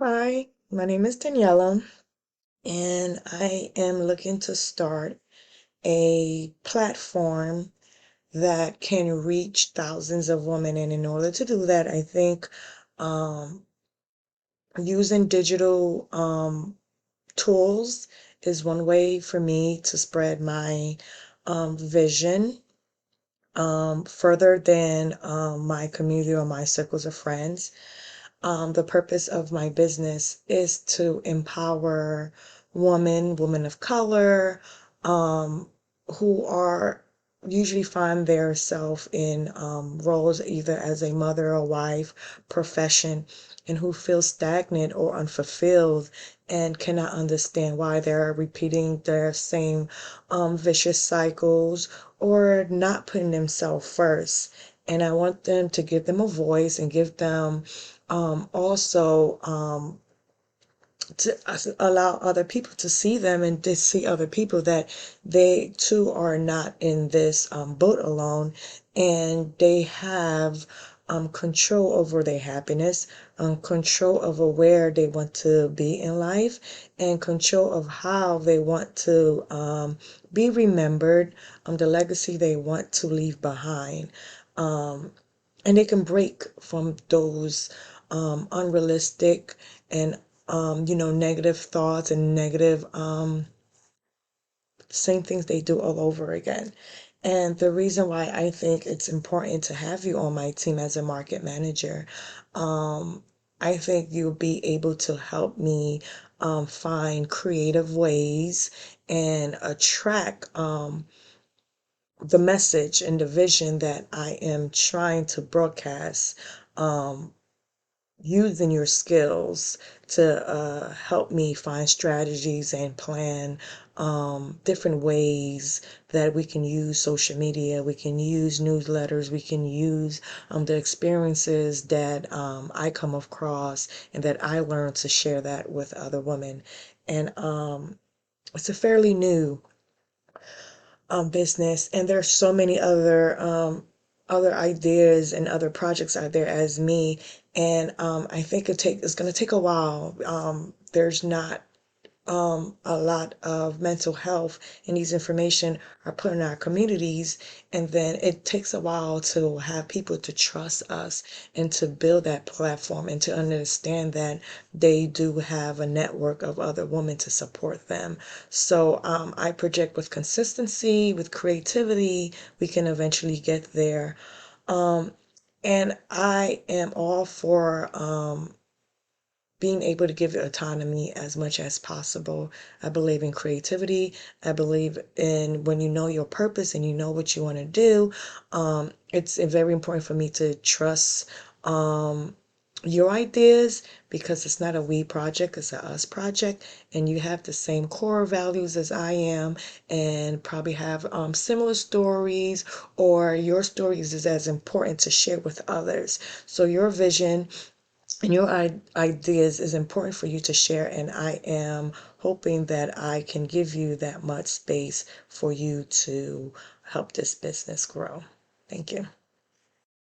Hi, my name is Daniela, and I am looking to start a platform that can reach thousands of women. And in order to do that, I think um, using digital tools is one way for me to spread my vision further than my community or my circles of friends. The purpose of my business is to empower women of color, um, who are usually find their self in roles either as a mother or wife, profession, and who feel stagnant or unfulfilled and cannot understand why they're repeating their same vicious cycles or not putting themselves first. And I want them to give them a voice and give them also to allow other people to see them and to see other people that they too are not in this boat alone, and they have control over their happiness, control over where they want to be in life, and control of how they want to be remembered, the legacy they want to leave behind. Um, and they can break from those unrealistic and negative thoughts and negative same things they do all over again. And the reason why I think it's important to have you on my team as a market manager, um, I think you'll be able to help me find creative ways and attract the message and the vision that I am trying to broadcast, um, using your skills to help me find strategies and plan different ways that we can use social media, we can use newsletters, we can use the experiences that I come across and that I learn to share that with other women. And it's a fairly new business, and there's so many other ideas and other projects out there as me. And I think it's going to take a while. There's not a lot of mental health, and these information are put in our communities, and then it takes a while to have people to trust us and to build that platform and to understand that they do have a network of other women to support them. So I project with consistency, with creativity, we can eventually get there. um, and I am all for being able to give it autonomy as much as possible. I believe in creativity. I believe in when you know your purpose and you know what you want to do. It's very important for me to trust your ideas, because it's not a we project, it's a us project, and you have the same core values as I am, and probably have similar stories, or your stories is as important to share with others. So your vision and your ideas is important for you to share, and I am hoping that I can give you that much space for you to help this business grow. Thank you.